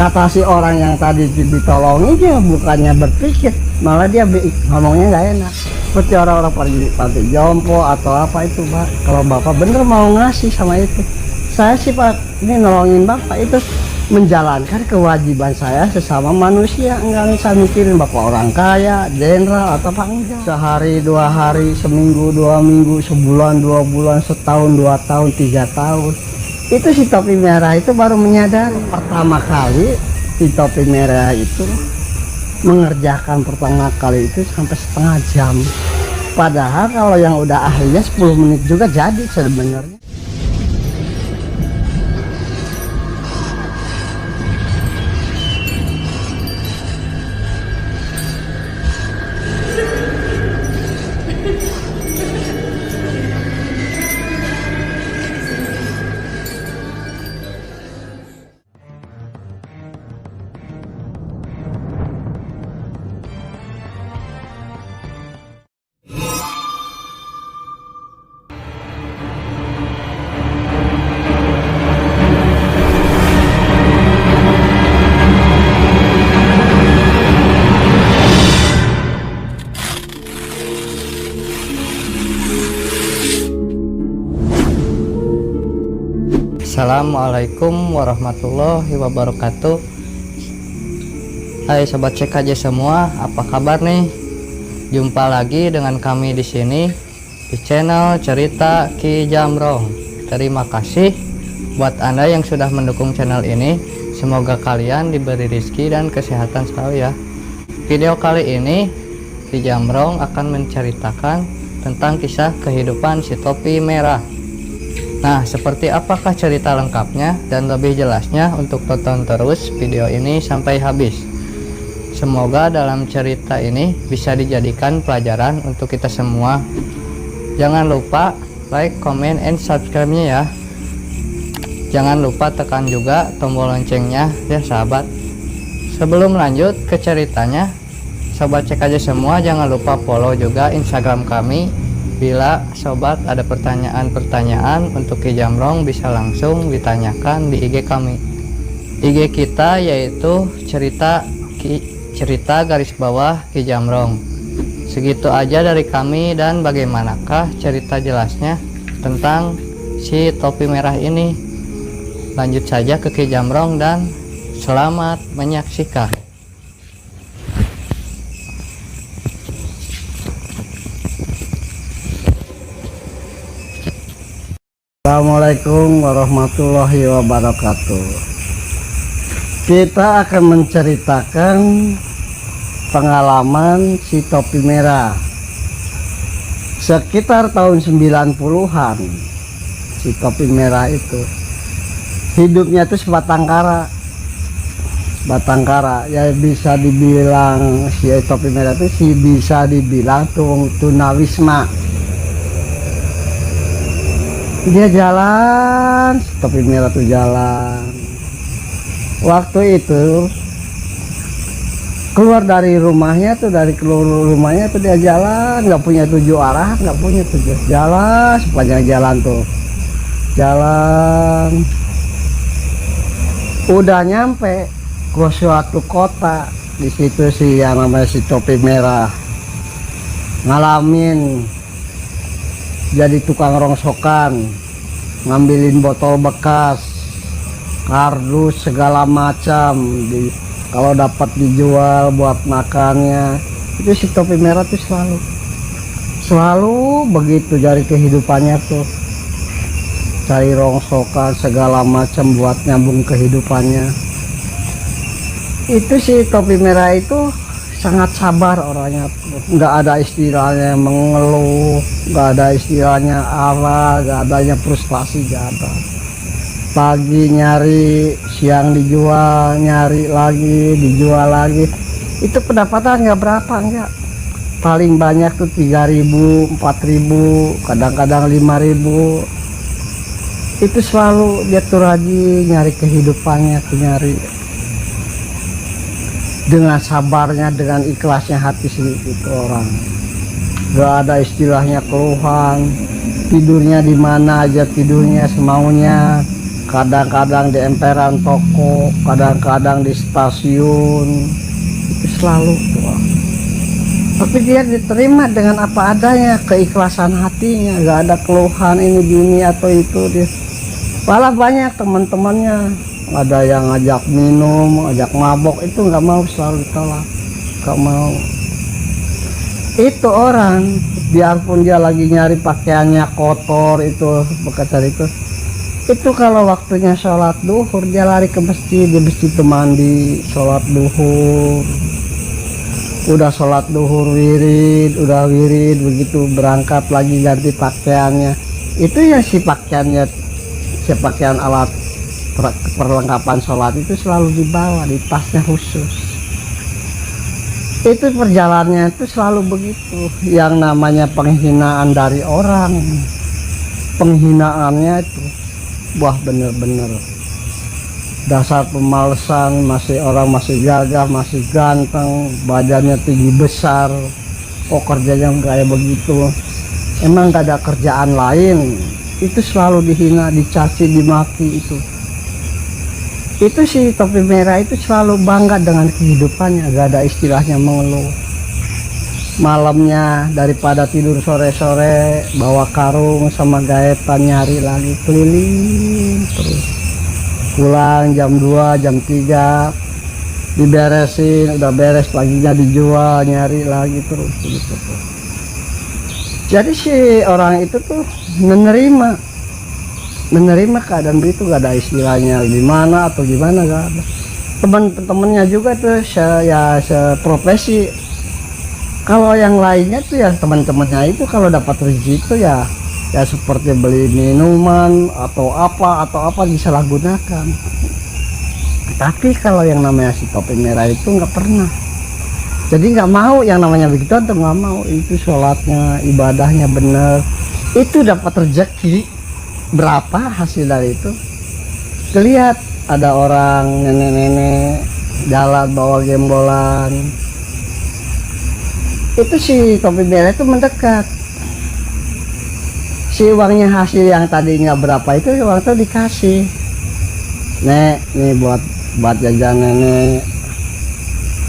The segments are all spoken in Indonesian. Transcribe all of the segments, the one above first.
Kata si orang yang tadi ditolongin, dia bukannya berpikir, malah dia ngomongnya nggak enak. Seperti orang-orang panti jompo atau apa itu, Pak. Kalau Bapak bener mau ngasih sama itu, saya sih Pak, ini nolongin Bapak itu menjalankan kewajiban saya sesama manusia. Enggak bisa mikirin Bapak orang kaya, jenderal atau apa enggak. Sehari, 2 hari, seminggu, 2 minggu, sebulan, 2 bulan, setahun, 2 tahun, 3 tahun. Itu si topi merah itu baru menyadari. Pertama kali si topi merah itu mengerjakan pertama kali itu sampai setengah jam. Padahal kalau yang udah ahlinya 10 menit juga jadi sebenarnya. Assalamualaikum warahmatullahi wabarakatuh. Hai sobat cek aja semua, apa kabar nih? Jumpa lagi dengan kami di sini di channel Cerita Ki Jamrong. Terima kasih buat Anda yang sudah mendukung channel ini. Semoga kalian diberi rezeki dan kesehatan selalu ya. Video kali ini Ki Jamrong akan menceritakan tentang kisah kehidupan si topi merah. Nah, seperti apakah cerita lengkapnya dan lebih jelasnya, untuk tonton terus video ini sampai habis. Semoga dalam cerita ini bisa dijadikan pelajaran untuk kita semua. Jangan lupa like, comment, and subscribe-nya ya. Jangan lupa tekan juga tombol loncengnya ya sahabat. Sebelum lanjut ke ceritanya, sobat cek aja semua jangan lupa follow juga Instagram kami. Bila sobat ada pertanyaan-pertanyaan untuk Ki Jamrong bisa langsung ditanyakan di IG kami. IG kita yaitu cerita garis bawah Ki Jamrong. Segitu aja dari kami, dan bagaimanakah cerita jelasnya tentang si topi merah ini? Lanjut saja ke Ki Jamrong dan selamat menyaksikan. Assalamualaikum warahmatullahi wabarakatuh. Kita akan menceritakan pengalaman si topi merah sekitar tahun 90-an. Si topi merah itu hidupnya itu sebatang kara ya, bisa dibilang si topi merah itu bisa dibilang tunawisma. Dia jalan, topi merah tuh jalan. Waktu itu keluar dari rumahnya tuh, dia jalan, nggak punya tujuh arah, nggak punya tujuh, jalan sepanjang jalan tuh, jalan. Udah nyampe ke suatu kota, di situ sih yang namanya si topi merah ngalamin jadi tukang rongsokan, ngambilin botol bekas, kardus segala macam. Kalau dapat dijual buat makannya, itu si topi merah tuh selalu begitu dari kehidupannya tuh, cari rongsokan segala macam buat nyambung kehidupannya. Itu si topi merah itu sangat sabar orangnya, nggak ada istilahnya mengeluh, nggak ada istilahnya apa, nggak adanya frustasi, nggak ada. Pagi nyari, siang dijual, nyari lagi, dijual lagi. Itu pendapatan nggak berapa, enggak, paling banyak tuh 3.000, 4.000, kadang-kadang 5.000. Itu selalu dia tuh rajin nyari kehidupannya tuh, nyari dengan sabarnya, dengan ikhlasnya hati itu orang. Gak ada istilahnya keluhan, tidurnya di mana aja tidurnya semaunya, kadang-kadang di emperan toko, kadang-kadang di stasiun, itu selalu tuh. Tapi dia diterima dengan apa adanya, keikhlasan hatinya, gak ada keluhan ini atau itu. Dia malah banyak teman-temannya, ada yang ngajak minum, ngajak mabok, itu nggak mau, selalu ditolak, nggak mau. Itu orang, biarpun dia lagi nyari pakaiannya kotor, itu bekas dari itu kalau waktunya sholat duhur dia lari ke masjid, di masjid itu mandi, sholat duhur. Udah sholat duhur wirid, udah wirid, begitu berangkat lagi ganti pakaiannya. Itu ya si pakaiannya, si pakaian alat perlengkapan sholat itu selalu dibawa di tasnya khusus. Itu perjalanannya itu selalu begitu. Yang namanya penghinaan dari orang, penghinaannya itu, wah bener-bener dasar pemalesan. Orang masih gagah, masih ganteng, badannya tinggi besar, kok kerjanya kayak begitu, emang gak ada kerjaan lain. Itu selalu dihina, dicaci, dimaki. Itu si topi merah itu selalu bangga dengan kehidupannya, gak ada istilahnya mengeluh. Malamnya daripada tidur sore-sore bawa karung sama gaetan nyari lagi, keliling terus. Pulang jam 2, jam 3 diberesin, udah beres paginya dijual, nyari lagi terus gitu. Jadi si orang itu tuh menerima keadaan begitu, gak ada istilahnya gimana atau gimana, gak ada. Teman-temannya juga tuh ya seprofesi. Kalau yang lainnya tuh ya teman-temannya itu kalau dapat rezeki itu ya seperti beli minuman atau apa disalahgunakan. Tapi kalau yang namanya si topi merah itu nggak pernah. Jadi nggak mau yang namanya begitu, atau nggak mau. Itu sholatnya, ibadahnya bener, itu dapat rezeki. Berapa hasil dari itu? Kelihat ada orang nenek-nenek jalan bawa gembolan. Itu si topi merah itu mendekat. Si uangnya hasil yang tadinya berapa itu uang itu dikasih. Nek, nih buat jajan nenek.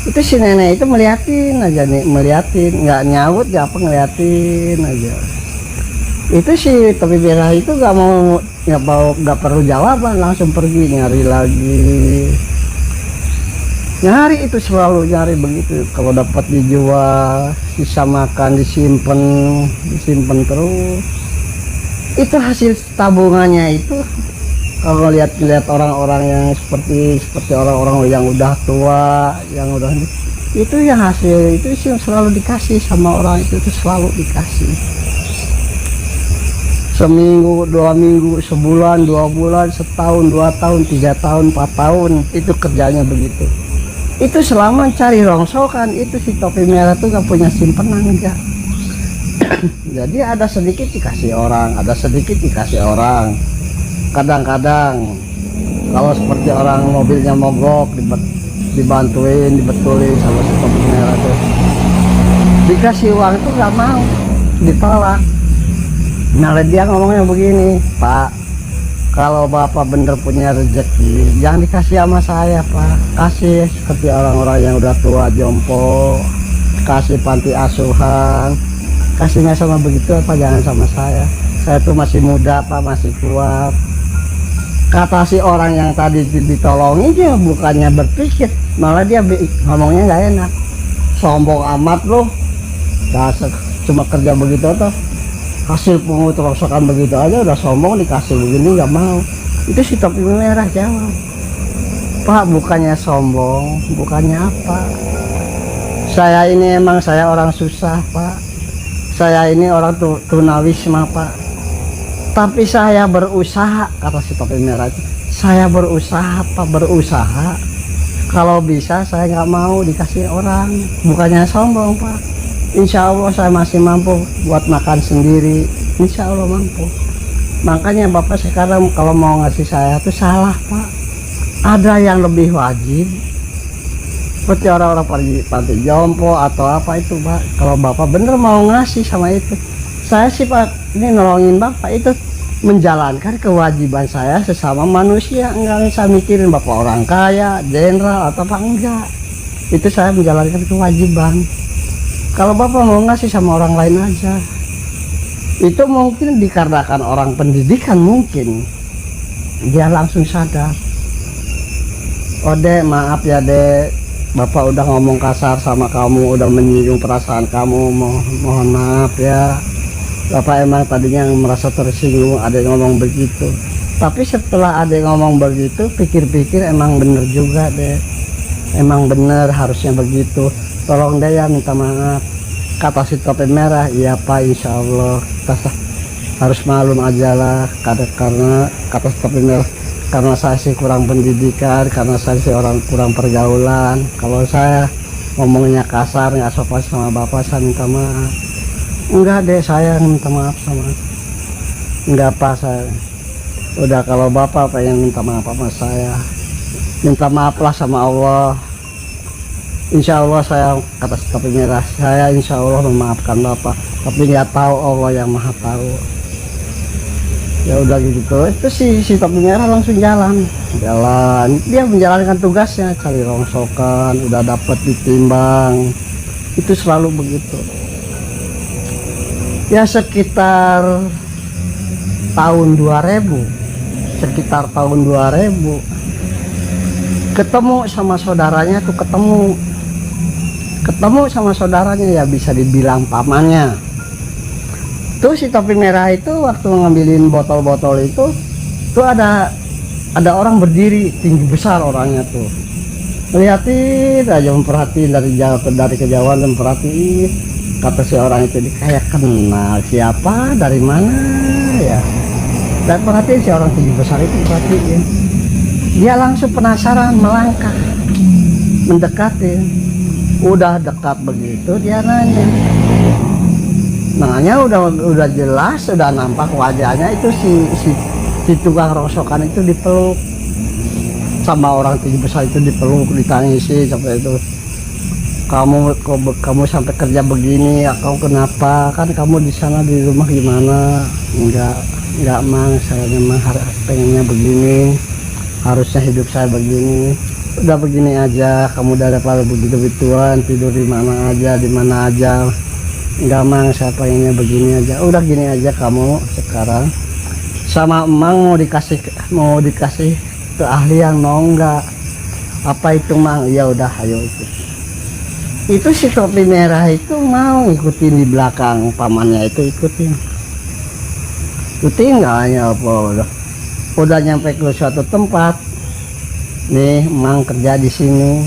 Itu si nenek itu meliatin aja nih, nggak nyaut, nggak apa, ngeliatin aja. Itu si topi merah itu nggak perlu jawaban, langsung pergi nyari lagi. Nyari itu selalu nyari begitu. Kalau dapat dijual, sisa makan disimpan terus. Itu hasil tabungannya itu. Kalau lihat orang-orang yang seperti orang-orang yang udah tua, yang udah itu yang hasil itu sih selalu dikasih sama orang itu selalu dikasih. Seminggu, 2 minggu, sebulan, 2 bulan, setahun, 2 tahun, 3 tahun, 4 tahun, itu kerjanya begitu. Itu selama cari rongsokan, itu si topi merah tuh gak punya simpenan enggak. Jadi ada sedikit dikasih orang, ada sedikit dikasih orang. Kadang-kadang kalau seperti orang mobilnya mogok, dibantuin, dibetulin sama si topi merah tuh. Dikasih uang itu gak mau, ditolak. Nah dia ngomongnya begini, Pak, kalau Bapak bener punya rezeki, jangan dikasih sama saya, Pak. Kasih seperti orang-orang yang udah tua, jompo, kasih panti asuhan. Kasihnya sama begitu apa, jangan sama saya. Saya tuh masih muda, Pak, masih kuat. Kata si orang yang tadi ditolongin dia bukannya berpikir, malah dia ngomongnya gak enak. Sombong amat loh, dasar cuma kerja begitu tuh. Hasil pungut rongsokan begitu aja udah sombong, dikasih begini nggak mau. Itu si topi merah jawab, Pak, bukannya sombong, bukannya apa, saya ini emang saya orang susah, Pak. Saya ini orang tunawisma, Pak. Tapi saya berusaha, kata si topi merah itu. Saya berusaha, Pak, berusaha. Kalau bisa saya nggak mau dikasih orang, bukannya sombong, Pak. Insya Allah saya masih mampu buat makan sendiri, insya Allah mampu. Makanya Bapak sekarang kalau mau ngasih saya itu salah, Pak. Ada yang lebih wajib, seperti orang-orang panti jompo atau apa itu, Pak. Kalau Bapak bener mau ngasih sama itu, saya sih, Pak, ini nolongin Bapak itu menjalankan kewajiban saya sesama manusia. Enggak saya mikirin bapak orang kaya, jenderal atau apa, enggak. Itu saya menjalankan kewajiban. Kalau bapak mau ngasih sama orang lain aja. Itu mungkin dikarenakan orang pendidikan, mungkin dia langsung sadar. Oh dek, maaf ya dek, bapak udah ngomong kasar sama kamu, udah menyinggung perasaan kamu, mohon maaf ya. Bapak emang tadinya merasa tersinggung ada yang ngomong begitu, tapi setelah ada yang ngomong begitu, pikir-pikir emang bener juga deh, emang bener harusnya begitu. Tolong deh ya, minta maaf. Kata si topi merah, iya pak, insya Allah kita harus maklum aja lah, karena kata si topi merah, karena saya sih kurang pendidikan, karena saya sih orang kurang pergaulan. Kalau saya ngomongnya kasar, nggak sopan sama bapak, saya minta maaf. Enggak deh, saya minta maaf sama, enggak apa, saya udah, kalau bapak pengen minta maaf sama saya, minta maaf lah sama Allah. Insya Allah saya, kata si topi merah, saya insya Allah memaafkan bapak, tapi nggak tahu Allah yang maha tahu. Ya udah gitu, itu si topi merah langsung jalan, dia menjalankan tugasnya, cari rongsokan, udah dapat ditimbang, itu selalu begitu. Ya sekitar tahun 2000, ketemu sama saudaranya tuh, ketemu sama saudaranya, ya bisa dibilang pamannya. Tuh si topi merah itu waktu ngambilin botol-botol itu tuh ada orang berdiri tinggi besar orangnya tuh, liatin aja, memperhatiin dari kejauhan dan perhatiin. Kata si orang itu, kayak kenal, siapa, dari mana ya. Dan perhatiin si orang tinggi besar itu, perhatiin. Dia langsung penasaran, melangkah, mendekatin. Udah dekat begitu dia nanya udah jelas, udah nampak wajahnya itu si tukang rongsokan itu dipeluk sama orang tinggi besar itu, dipeluk, ditangisi sampai itu. Kamu sampai kerja begini, kamu kenapa? Kan kamu di sana di rumah gimana? Enggak mang, saya memang pengennya begini, harusnya hidup saya begini. Udah begini aja, kamu daripada begitu-begituan, tidur di mana aja. Enggak mang, saya pengennya begini aja. Udah gini aja, kamu sekarang sama emang mau dikasih keahlian, mau enggak? Apa itu mang? Ya udah, ayo ikut. Itu si topi merah itu mau ikutin di belakang pamannya itu, ikutin nggak, hanya apa, udah nyampe ke suatu tempat nih, mang kerja di sini,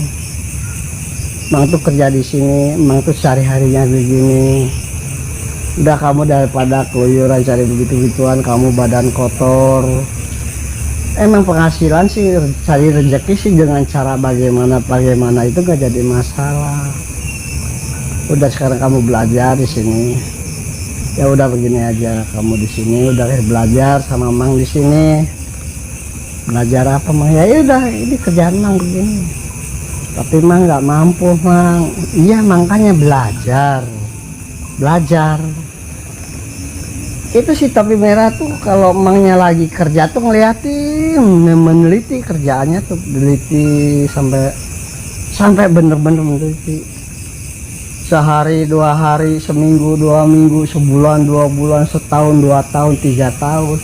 mang tuh kerja di sini, mang tuh sehari-harinya begini. Udah, kamu daripada keluyuran cari begitu-gituan, kamu badan kotor. Emang penghasilan sih, cari rezeki sih dengan cara bagaimana itu gak jadi masalah. Udah, sekarang kamu belajar di sini. Ya udah begini aja, kamu di sini udah belajar sama mang di sini. Belajar apa mang? Ya udah, ini kerjaan mang begini. Tapi mang nggak mampu mang. Iya, makanya belajar. Itu si topi merah tuh kalau emangnya lagi kerja tuh ngeliatin, meneliti kerjaannya tuh, teliti sampai bener-bener meneliti. Sehari, 2 hari, seminggu, 2 minggu, sebulan, 2 bulan, setahun, 2 tahun, 3 tahun.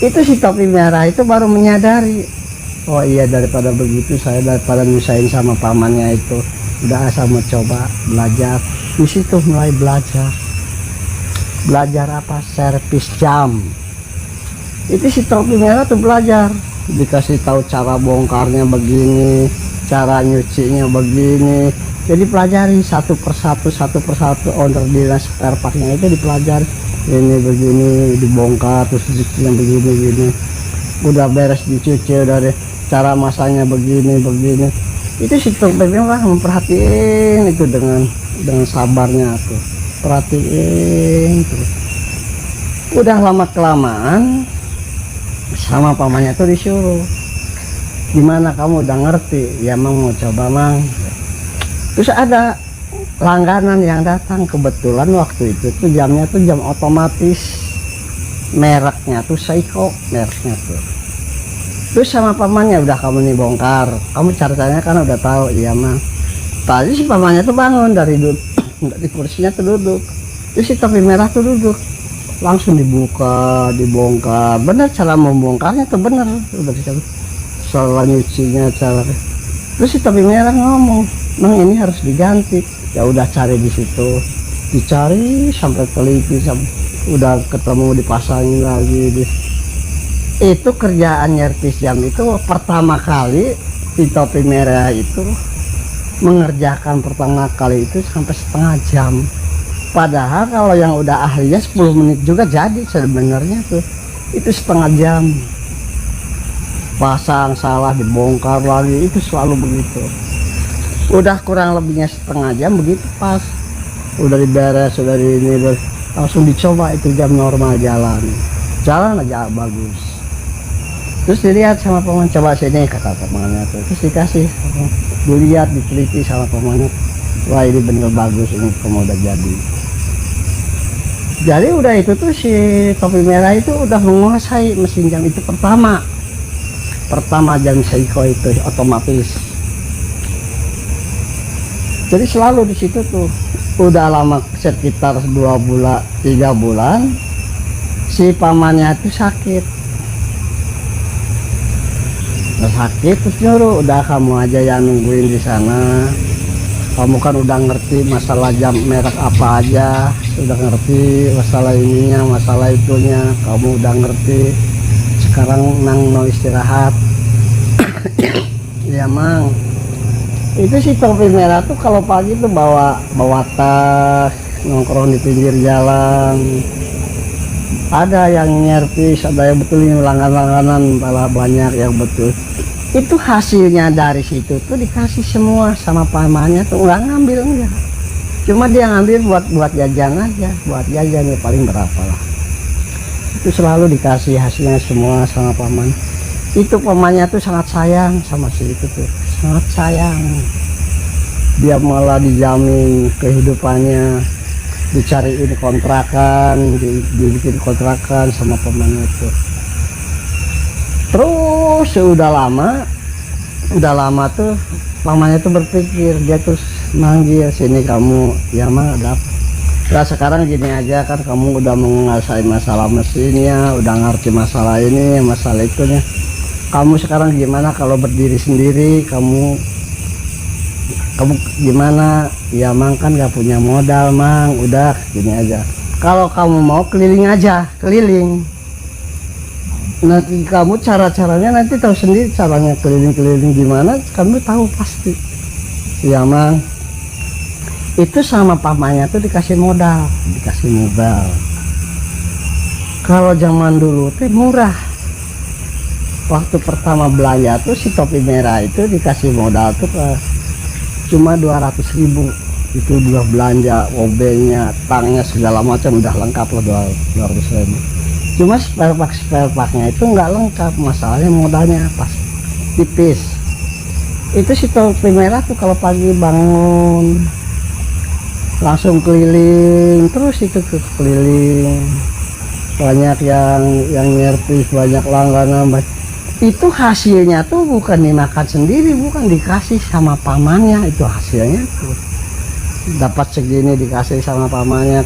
Itu si topi merah itu baru menyadari, oh iya, daripada nyusahin sama pamannya itu, udah saya mau coba belajar. Di situ mulai belajar apa, servis jam. Itu si topi merah tuh belajar, dikasih tahu cara bongkarnya begini, cara nyucinya begini. Jadi pelajari satu persatu owner dinas spare partnya itu dipelajari, ini begini dibongkar, terus yang begini. Udah beres dicuci, udah deh, cara masanya begini. Itu si topi merah memperhatiin itu dengan sabarnya tuh, perhatiin tuh. Udah lama kelamaan sama pamannya tuh disuruh, gimana kamu udah ngerti? Ya mang, mau coba mang. Terus ada langganan yang datang, kebetulan waktu itu tuh jamnya tuh jam otomatis. mereknya tuh Seiko, mereknya tuh. Terus sama pamannya, udah kamu nih bongkar, kamu caranya kan udah tahu. Iya mah. Tadi si pamannya tuh bangun dari dari kursinya tuh duduk, terus si topi merah tuh duduk, langsung dibuka, dibongkar. Bener cara membongkarnya tuh bener, udah bisa soal nyucinya cara. Terus si topi merah ngomong, "Nang, ini harus diganti." Ya udah cari di situ, dicari sampai teliti, sampai udah ketemu, dipasangin lagi. Itu kerjaan nyervis jam itu pertama kali si topi merah itu mengerjakan pertama kali itu sampai setengah jam. Padahal kalau yang udah ahlinya 10 menit juga jadi sebenarnya tuh. Itu setengah jam. Pasang salah, dibongkar lagi, itu selalu begitu. Udah kurang lebihnya setengah jam begitu pas. Udah diberes, udah ini, langsung dicoba itu jam normal jalan. Jalan aja bagus. Terus dilihat sama paman, coba sini kata pamannya tuh. Terus dikasih, dilihat, diteliti sama pamannya. Wah, ini bener bagus, ini kamu udah jadi. Jadi udah itu tuh si topi merah itu udah menguasai mesin jam itu pertama jam Seiko itu otomatis. Jadi selalu di situ tuh udah lama, sekitar 2 bulan 3 bulan si pamannya itu sakit terus nyuruh, udah kamu aja yang nungguin di sana, kamu kan udah ngerti masalah jam merek apa aja, udah ngerti masalah ininya, masalah itunya, kamu udah ngerti. Sekarang nang mau istirahat. Ya mang, itu si topi merah tuh kalau pagi tuh bawa tas, nongkrong di pinggir jalan. Ada yang nyervis, ada yang betulin langganan-langganan, malah banyak yang betul. Itu hasilnya dari situ tuh dikasih semua sama pamannya tuh, nggak ngambil enggak. Cuma dia ngambil buat jajan aja, buat jajan ya paling berapa lah. Itu selalu dikasih hasilnya semua sama paman. Itu pamannya tuh sangat sayang sama si itu tuh, sangat sayang. Dia malah dijamin kehidupannya, dicariin kontrakan, dibikin kontrakan sama pamannya itu. Terus udah lama tuh pamannya tuh berpikir, dia tuh manggil, "Sini kamu." "Ya mah ada apa?" "Ya sekarang gini aja, kan kamu udah menguasai masalah mesinnya, udah ngerti masalah ini, masalah itunya. Kamu sekarang gimana kalau berdiri sendiri, kamu gimana?" "Ya mang, kan gak punya modal mang, udah gini aja. Kalau kamu mau keliling aja, keliling. Nanti kamu caranya nanti tahu sendiri, caranya keliling-keliling gimana, kamu tahu pasti." "Ya mang." Itu sama pamannya tuh dikasih modal. Kalau zaman dulu tuh murah. Waktu pertama belanja tuh si topi merah itu dikasih modal tuh cuma 200.000. Itu udah belanja obengnya, tangnya segala macam udah lengkap lah, 200.000. Cuma spare partnya itu nggak lengkap, masalahnya modalnya pas tipis. Itu si topi merah tuh kalau pagi bangun langsung keliling terus, itu keliling, banyak yang nyervis, banyak langganan. Itu hasilnya tuh bukan dimakan sendiri, bukan dikasih sama pamannya. Itu hasilnya tuh dapat segini dikasih sama pamannya,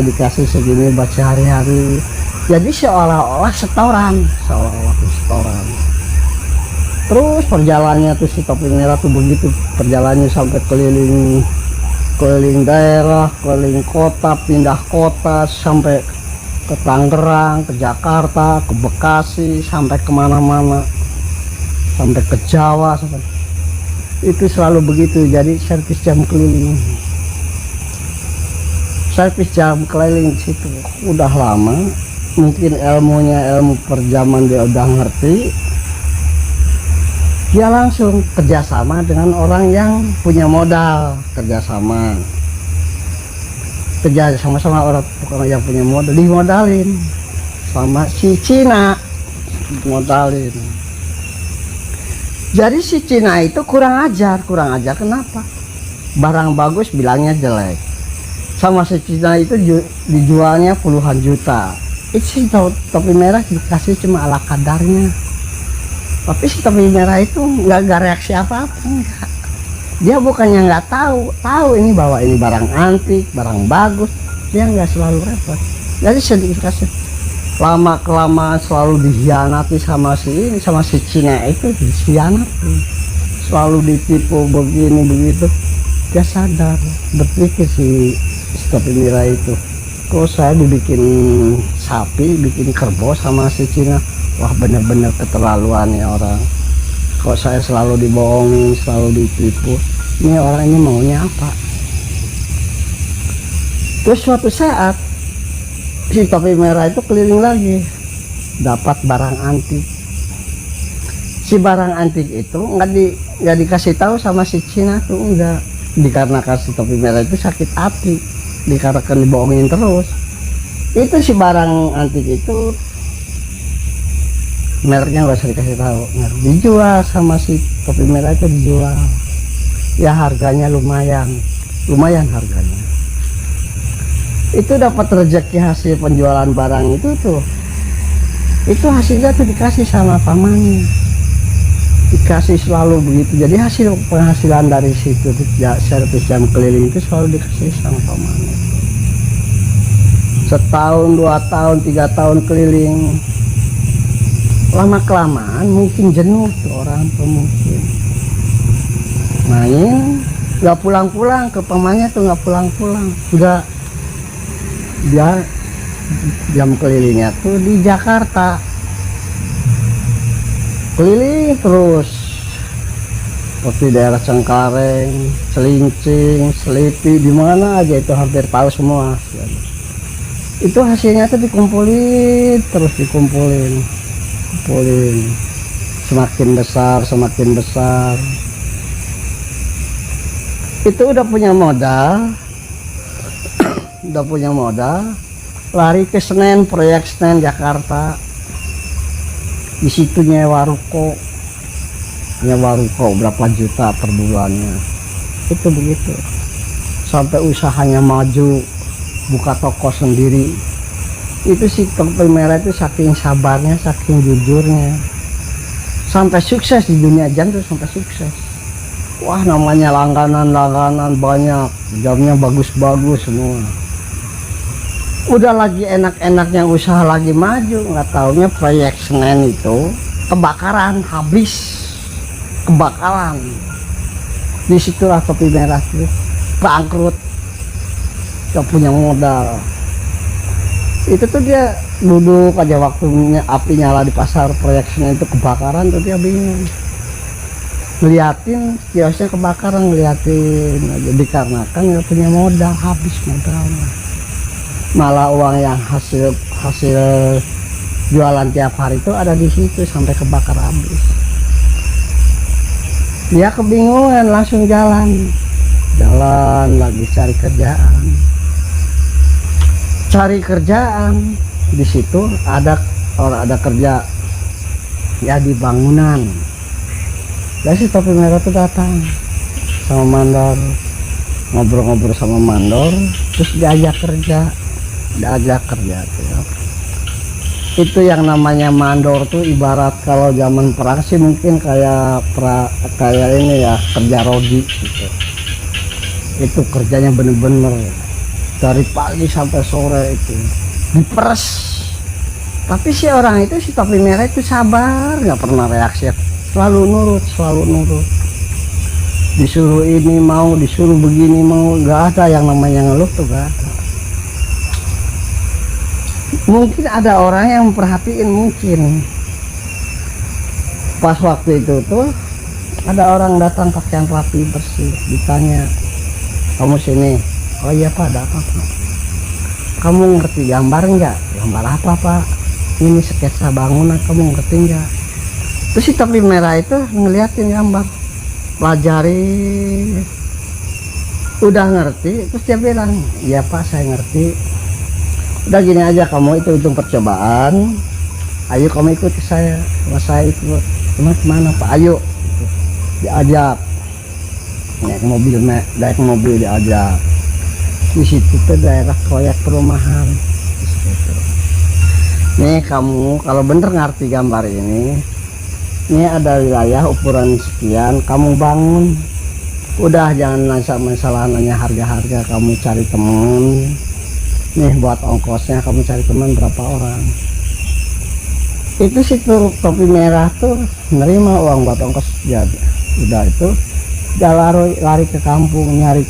dikasih segini buat sehari-hari. Jadi seolah-olah setoran. Terus perjalanannya tuh si topi merah tuh begitu, perjalanannya sampai keliling daerah, keliling kota, pindah kota, sampai ke Tangerang, ke Jakarta, ke Bekasi, sampai kemana-mana, sampai ke Jawa, itu selalu begitu. Jadi servis jam keliling situ udah lama, mungkin ilmu perjaman dia udah ngerti. Dia langsung kerjasama dengan orang yang punya modal, kerjasama sama orang yang punya modal, dimodalin sama si Cina, modalin. Jadi si Cina itu kurang ajar kenapa? Barang bagus bilangnya jelek. Sama si Cina itu dijualnya puluhan juta. itu si topi merah dikasih cuma ala kadarnya, tapi si topi merah itu nggak reaksi apa-apa, enggak. Dia bukannya nggak tahu ini bahwa ini barang antik, barang bagus, dia nggak selalu repot. Jadi sedikit kasih lama kelamaan selalu dikhianati sama si Cina itu, dikhianati, selalu ditipu begini begitu. Dia sadar, berpikir si topi merah itu, kalau saya dibikin sapi, bikin kerbau sama si Cina, wah benar-benar keterlaluan ya orang. Kok saya selalu dibohongin, selalu ditipu, ini orang ini maunya apa? Terus suatu saat si topi merah itu keliling lagi, dapat barang antik. Si barang antik itu nggak dikasih tahu sama si Cina tuh, enggak, dikarenakan si topi merah itu sakit hati, dikarenakan dibohongin terus. Itu si barang antik itu mereknya nggak usah dikasih tahu, dijual sama si topi merah itu, dijual ya harganya lumayan harganya. Itu dapat rezeki hasil penjualan barang itu hasilnya tuh dikasih sama pamannya, dikasih selalu begitu. Jadi hasil penghasilan dari situ servis jam keliling itu selalu dikasih sama pamannya. Setahun, 2 tahun, 3 tahun keliling, lama kelamaan mungkin jenuh tuh orang tuh, mungkin main nggak pulang-pulang ke pamannya tuh, nggak pulang-pulang, udah dia jam kelilingnya tuh di Jakarta, keliling terus seperti daerah Cengkareng, Celincing, Selipi, di mana aja itu hampir tahu semua. Itu hasilnya tuh dikumpulin terus, dikumpulin semakin besar. Itu udah punya modal lari ke Senen, proyek Senen Jakarta. Di situ nyewa ruko berapa juta per bulannya. Itu begitu sampai usahanya maju, buka toko sendiri. Itu si topi merah itu saking sabarnya, saking jujurnya, sampai sukses di dunia jam tuh, sampai sukses. Wah, namanya langganan banyak, jamnya bagus-bagus semua. Udah lagi enak-enaknya usaha lagi maju, nggak taunya proyek Senen itu kebakaran, kebakaran. Disitulah topi merah itu bangkrut, gak punya modal. Itu tuh dia duduk aja, waktunya api nyala di pasar proyek Senen itu kebakaran tuh dia bingung, ngeliatin kiosnya kebakaran, ngeliatin aja, dikarenakan nggak punya modal, habis modalnya. Malah uang yang hasil jualan tiap hari itu ada di situ sampai kebakar habis. Dia kebingungan, langsung jalan lagi cari kerjaan. Di situ ada kerja ya di bangunan. Dan si topi merah itu datang sama mandor, ngobrol-ngobrol sama mandor, terus diajak kerja tuh. Itu yang namanya mandor tuh ibarat kalau zaman perang sih mungkin kayak ini ya, kerja rodi gitu. Itu kerjanya bener-bener dari pagi sampai sore itu diperes. Tapi si orang itu, si topi merah itu sabar, nggak pernah reaksi, selalu nurut. Disuruh ini mau, disuruh begini mau, nggak ada yang namanya ngeluh tuh, nggak ada. Mungkin ada orang yang memperhatiin, mungkin pas waktu itu tuh ada orang datang pakaian rapi bersih, ditanya, kamu sini? Oh iya Pak, ada apa Pak? Kamu ngerti gambar nggak? Gambar apa Pak? Ini sketsa bangunan, kamu ngerti nggak? Terus si topi merah itu ngeliatin gambar, pelajari, udah ngerti. Terus dia bilang, iya Pak saya ngerti. Udah gini aja, kamu itu hitung percobaan, ayo kamu ikut saya, saya ikut. Kemana Pak? Ayo, diajak naik mobil diajak. Di situ tuh daerah proyek perumahan. Nih kamu kalau bener ngerti gambar ini ada wilayah ukuran sekian, kamu bangun. Udah jangan masalah nanya harga-harga, kamu cari temen. Nih buat ongkosnya kamu cari teman berapa orang. Itu si topi merah tuh nerima uang buat ongkos jadi. Udah itu dia lari ke kampung nyari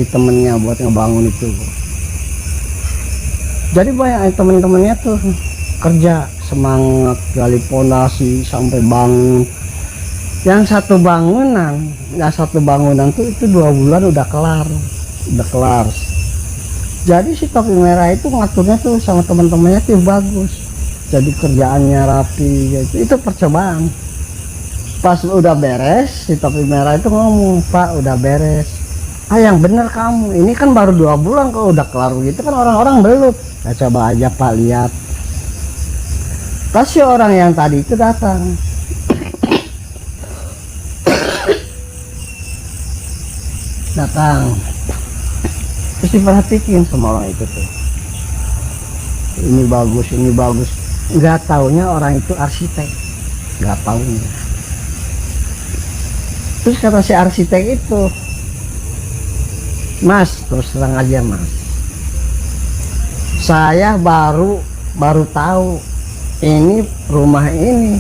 temennya buat ngebangun itu. Jadi banyak temen-temennya tuh kerja semangat gali pondasi sampai bangun. Yang satu bangunan tuh itu 2 bulan udah kelar. Jadi si topi merah itu ngaturnya tuh sama teman-temannya tuh bagus. Jadi kerjaannya rapi gitu. Itu percobaan. Pas udah beres si topi merah itu ngomong, "Pak, udah beres." "Ah, yang bener kamu, ini kan baru 2 bulan kok udah kelar gitu kan, orang-orang belum." "Nah, coba aja Pak lihat." Pas si orang yang tadi itu datang. Terus diperhatikan sama orang itu tuh. Ini bagus. Nggak taunya orang itu arsitek. Nggak taunya. Terus kata si arsitek itu, "Mas, terus terang aja Mas, saya baru tahu ini rumah ini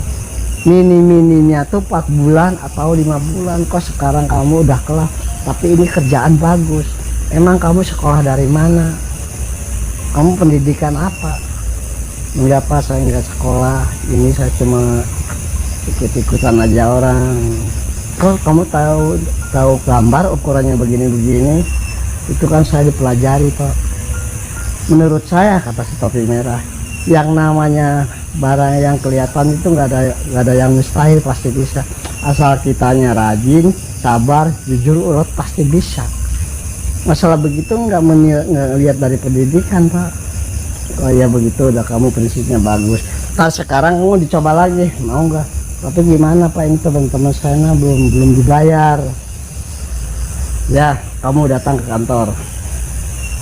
mininya tuh 4 bulan atau 5 bulan. Kok sekarang kamu udah kelar? Tapi ini kerjaan bagus. Emang kamu sekolah dari mana? Kamu pendidikan apa?" "Enggak Pak, saya nggak sekolah. Ini saya cuma ikut-ikutan aja orang." "Kok kamu tahu gambar ukurannya begini-begini?" "Itu kan saya dipelajari Pak." "Menurut saya," kata si topi merah, "yang namanya barang yang kelihatan itu nggak ada yang mustahil, pasti bisa. Asal kitanya rajin, sabar, jujur, urut, pasti bisa. Masalah begitu nggak lihat dari pendidikan Pak." "Oh ya begitu, udah kamu prinsipnya bagus. Nah sekarang kamu dicoba lagi, mau nggak?" "Tapi gimana Pak, ini teman-teman saya belum dibayar." "Ya, kamu datang ke kantor."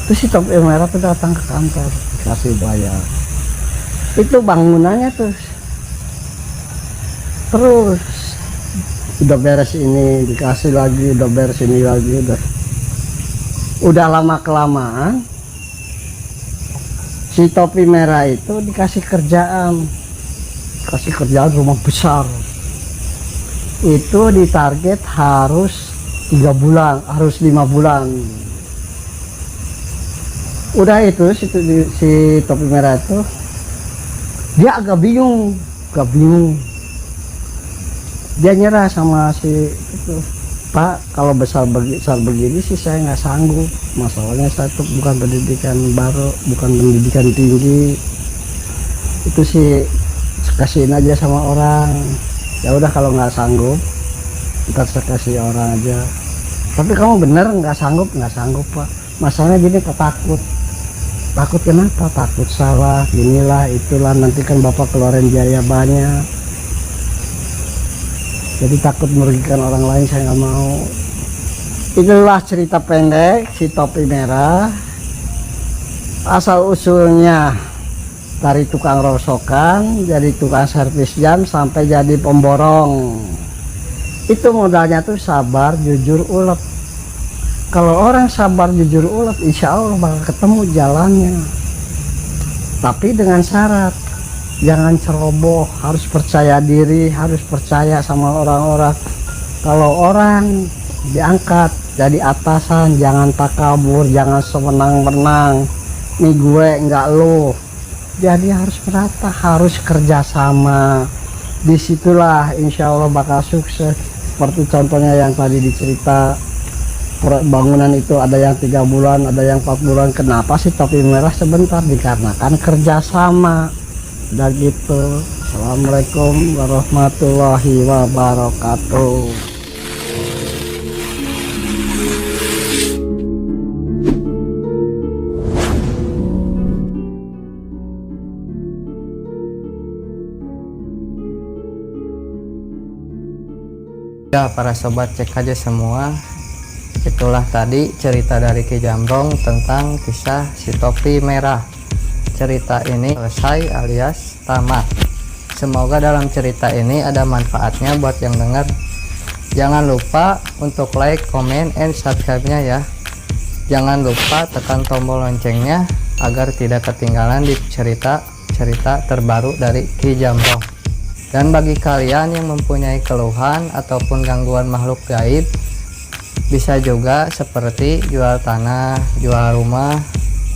Terus si topi merah tuh datang ke kantor, dikasih bayar. Itu bangunannya terus udah beres ini dikasih lagi, udah beres ini lagi, udah lama kelamaan si topi merah itu dikasih kerjaan rumah besar. Itu ditarget harus 3 bulan, harus 5 bulan. Udah itu si topi merah itu dia agak bingung. Dia nyerah sama si itu, "Pak, kalau besar begini sih saya nggak sanggup. Masalahnya saya tuh bukan pendidikan tinggi." Itu sih kasihin aja sama orang. "Ya udah kalau nggak sanggup ntar saya kasih orang aja." "Tapi kamu bener nggak sanggup?" "Nggak sanggup Pak. Masalahnya gini, takut." "Takut kenapa?" "Takut salah, inilah itulah, nanti kan Bapak keluarin biaya banyak. Jadi takut merugikan orang lain, saya nggak mau." Itulah cerita pendek si topi merah. Asal usulnya dari tukang rosokan, jadi tukang servis jam, sampai jadi pemborong. Itu modalnya tuh sabar, jujur, ulet. Kalau orang sabar, jujur, ulet, insya Allah bakal ketemu jalannya. Tapi dengan syarat, jangan ceroboh, harus percaya diri, harus percaya sama orang-orang. Kalau orang diangkat jadi atasan, jangan takabur, jangan semenang-menang. "Nih gue enggak lo." Jadi harus merata, harus kerjasama. Disitulah insya Allah bakal sukses. Seperti contohnya yang tadi dicerita, bangunan itu ada yang 3 bulan, ada yang 4 bulan. Kenapa sih topi merah sebentar? Dikarenakan kerjasama. Udah gitu. Assalamualaikum warahmatullahi wabarakatuh. Ya para sobat cek aja semua, itulah tadi cerita dari Ki Jamrong tentang kisah si topi merah. cerita ini selesai alias tamat. Semoga dalam cerita ini ada manfaatnya buat yang dengar. Jangan lupa untuk like, comment, and subscribe-nya ya. Jangan lupa tekan tombol loncengnya agar tidak ketinggalan di cerita-cerita terbaru dari Ki Jamrong. Dan bagi kalian yang mempunyai keluhan ataupun gangguan makhluk gaib, bisa juga seperti jual tanah, jual rumah,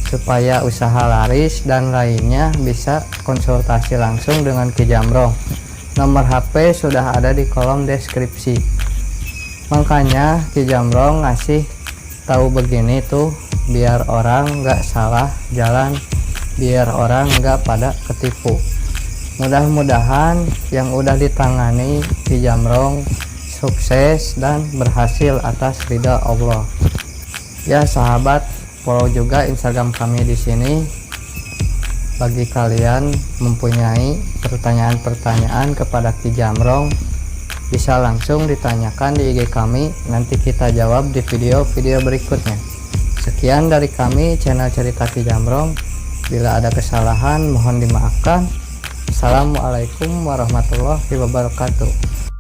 supaya usaha laris dan lainnya, bisa konsultasi langsung dengan Ki Jamrong. Nomor HP sudah ada di kolom deskripsi. Makanya Ki Jamrong ngasih tahu begini tuh biar orang nggak salah jalan, biar orang nggak pada ketipu. Mudah-mudahan yang udah ditangani Ki Jamrong sukses dan berhasil atas ridha Allah. Ya sahabat, follow juga Instagram kami di sini. Bagi kalian mempunyai pertanyaan-pertanyaan kepada Ki Jamrong, bisa langsung ditanyakan di IG kami, nanti kita jawab di video-video berikutnya. Sekian dari kami, channel Cerita Ki Jamrong. Bila ada kesalahan mohon dimaafkan. Assalamualaikum warahmatullahi wabarakatuh.